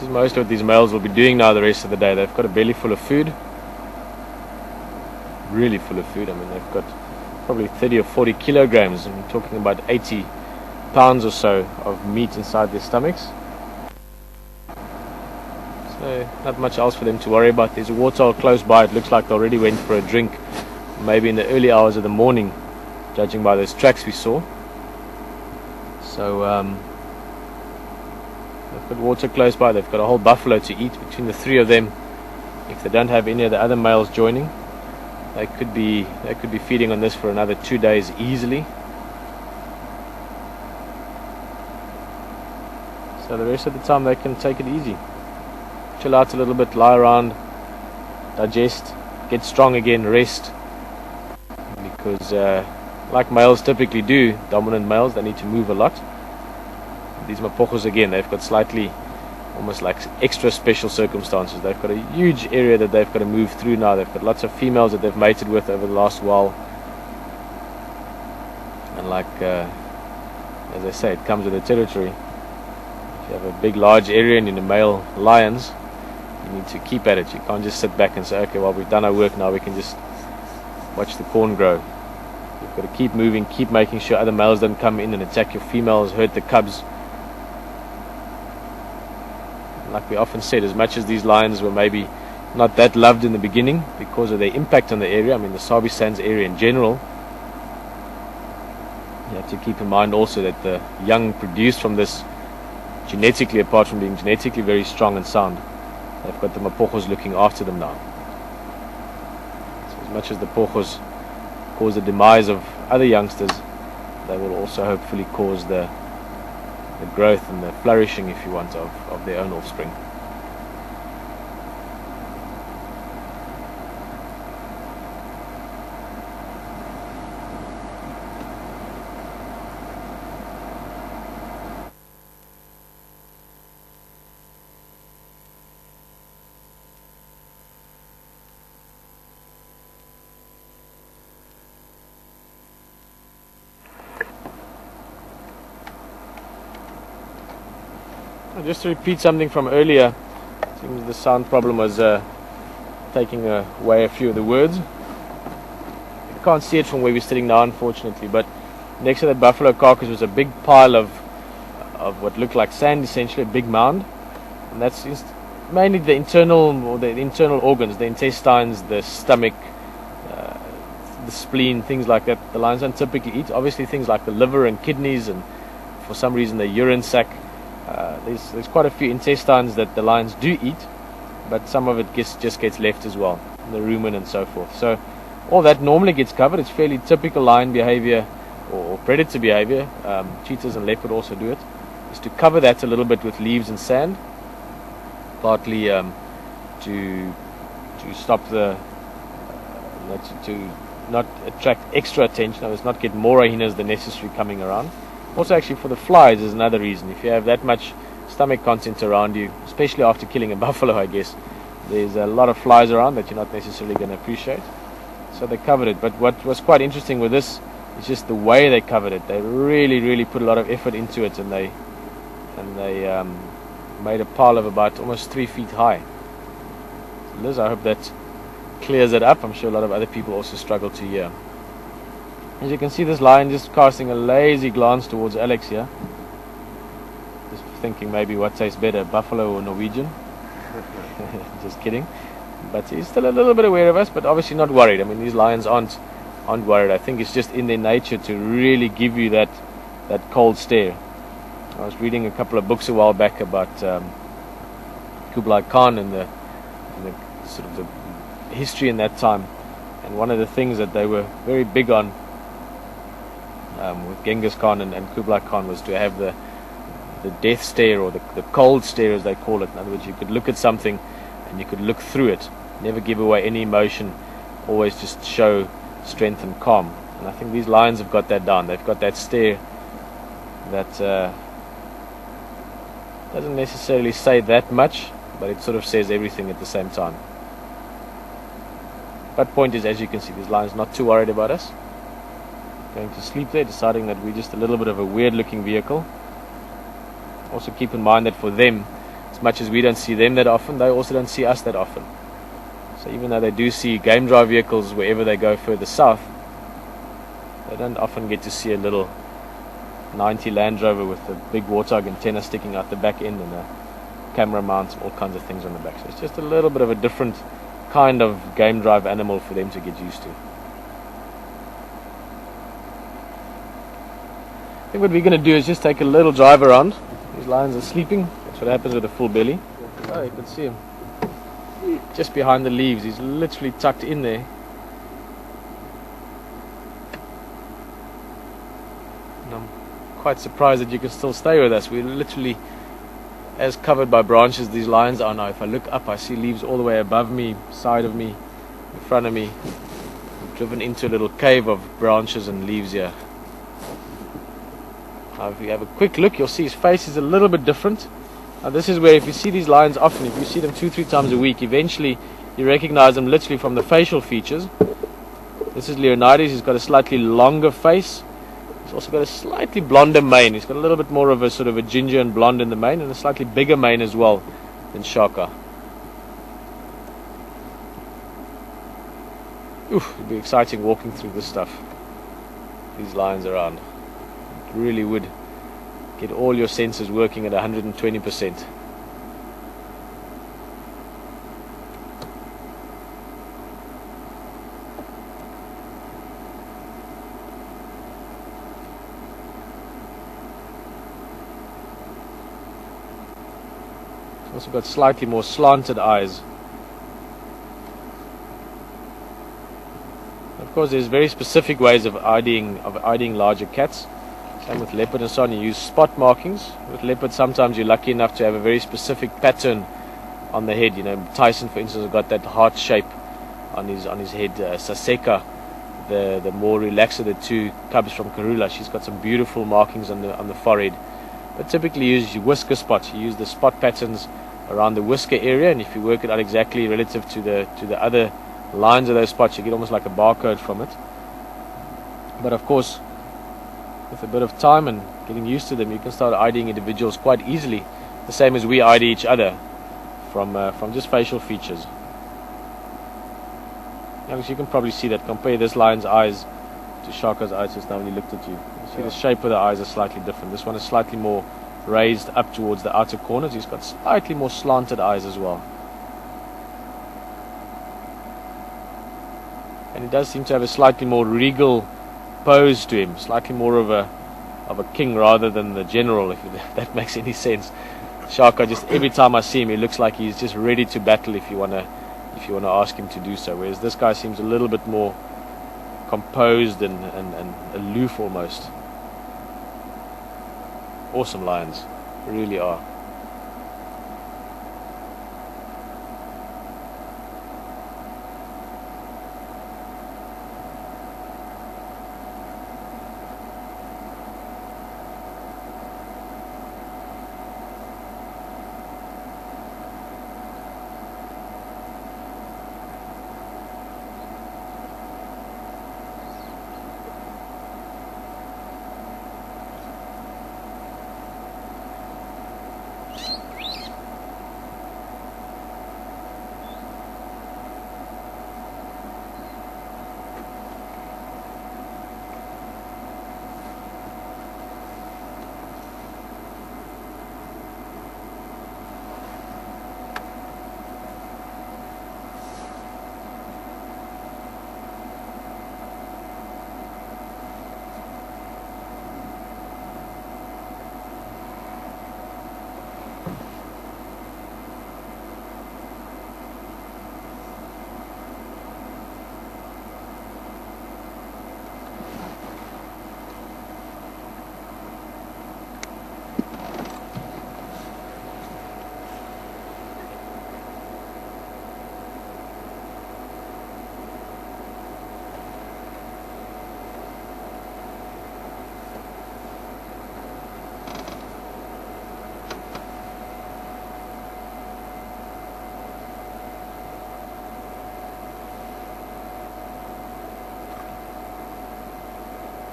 This is mostly what these males will be doing now the rest of the day. They've got a belly full of food, really full of food. I mean, they've got probably 30 or 40 kilograms. I'm talking about 80 pounds or so of meat inside their stomachs. So not much else for them to worry about. There's a waterhole close by. It looks like they already went for a drink, maybe in the early hours of the morning, judging by those tracks we saw. So they've got water close by. They've got a whole buffalo to eat between the three of them. If they don't have any of the other males joining, they could be feeding on this for another 2 days easily. So the rest of the time they can take it easy, chill out a little bit, lie around, digest, get strong again, rest. Because like males typically do, dominant males, they need to move a lot. These Mapogos, again, they've got slightly, almost like extra special circumstances. They've got a huge area that they've got to move through now. They've got lots of females that they've mated with over the last while. And like, as I say, it comes with the territory. If you have a big, large area and you're the male lions, you need to keep at it. You can't just sit back and say, okay, well, we've done our work now, we can just watch the corn grow. You've got to keep moving, keep making sure other males don't come in and attack your females, hurt the cubs. Like we often said, as much as these lions were maybe not that loved in the beginning because of their impact on the area, I mean the Sabi Sands area in general, you have to keep in mind also that the young produced from this genetically, apart from being genetically very strong and sound, they've got the Mapogos looking after them now. So as much as the Pogos cause the demise of other youngsters, they will also hopefully cause the growth and the flourishing, if you want, of their own offspring. Just to repeat something from earlier, it seems the sound problem was taking away a few of the words. You can't see it from where we're sitting now, unfortunately, but next to that buffalo carcass was a big pile of what looked like sand, essentially a big mound, and that's mainly the internal organs, the intestines, the stomach, the spleen, things like that. The lions don't typically eat. Obviously, things like the liver and kidneys, and for some reason the urine sac. There's quite a few intestines that the lions do eat, but some of it just gets left as well, the rumen and so forth. So all that normally gets covered. It's fairly typical lion behavior or predator behavior. Cheetahs and leopard also do it. Is to cover that a little bit with leaves and sand, partly to stop the to not attract extra attention. Let's not get more hyenas than necessary coming around. Also, actually, for the flies is another reason. If you have that much stomach content around you, especially after killing a buffalo, I guess, there's a lot of flies around that you're not necessarily going to appreciate. So they covered it. But what was quite interesting with this is just the way they covered it. They really, really put a lot of effort into it, and they made a pile of about almost 3 feet high. So Liz, I hope that clears it up. I'm sure a lot of other people also struggle to hear. As you can see, this lion just casting a lazy glance towards Alex here. Just thinking maybe what tastes better, buffalo or Norwegian. Just kidding. But he's still a little bit aware of us, but obviously not worried. I mean, these lions aren't worried. I think it's just in their nature to really give you that cold stare. I was reading a couple of books a while back about Kublai Khan and the sort of the history in that time. And one of the things that they were very big on with Genghis Khan and Kublai Khan was to have the death stare, or the cold stare as they call it. In other words, you could look at something and you could look through it, never give away any emotion, always just show strength and calm. And I think these lions have got that down. They've got that stare that doesn't necessarily say that much, but it sort of says everything at the same time. But point is, as you can see, these lions not too worried about us. Going to sleep there, deciding that we're just a little bit of a weird looking vehicle. Also keep in mind that for them, it's as much as we don't see them that often, they also don't see us that often. So even though they do see game drive vehicles wherever they go further south, they don't often get to see a little 90 Land Rover with a big warthog antenna sticking out the back end and a camera mount and all kinds of things on the back. So it's just a little bit of a different kind of game drive animal for them to get used to. I think what we're going to do is just take a little drive around. These lions are sleeping. That's what happens with a full belly. Oh, you can see him just behind the leaves. He's literally tucked in there. And I'm quite surprised that you can still stay with us. We're literally as covered by branches these lions are now. If I look up, I see leaves all the way above me, side of me, in front of me. I'm driven into a little cave of branches and leaves here. Now if you have a quick look, you'll see his face is a little bit different. Now this is where if you see these lions often, if you see them 2-3 times a week, eventually you recognize them literally from the facial features. This is Leonidas. He's got a slightly longer face. He's also got a slightly blonder mane. He's got a little bit more of a sort of a ginger and blonde in the mane, and a slightly bigger mane as well than Shaka. Oof, it'd be exciting walking through this stuff. These lions around. It really would get all your senses working at 120%. It's also got slightly more slanted eyes. Of course, there's very specific ways of IDing larger cats. Same with leopard and so on. You use spot markings. With leopard, sometimes you're lucky enough to have a very specific pattern on the head. You know, Tyson, for instance, has got that heart shape on his head. Saseka, the more relaxed of the two cubs from Karula, she's got some beautiful markings on the forehead. But typically, you use your whisker spots. You use the spot patterns around the whisker area, and if you work it out exactly relative to the other lines of those spots, you get almost like a barcode from it. But of course, with a bit of time and getting used to them, you can start IDing individuals quite easily, the same as we ID each other from just facial features. Now, you can probably see that. Compare this lion's eyes to Shaka's eyes just now when he looked at you. You see the shape of the eyes are slightly different. This one is slightly more raised up towards the outer corners. He's got slightly more slanted eyes as well. And he does seem to have a slightly more regal pose to him, slightly more of a king rather than the general, if that makes any sense. Shaka, just every time I see him, he looks like he's just ready to battle if you wanna ask him to do so. Whereas this guy seems a little bit more composed and aloof almost. Awesome lions, really are.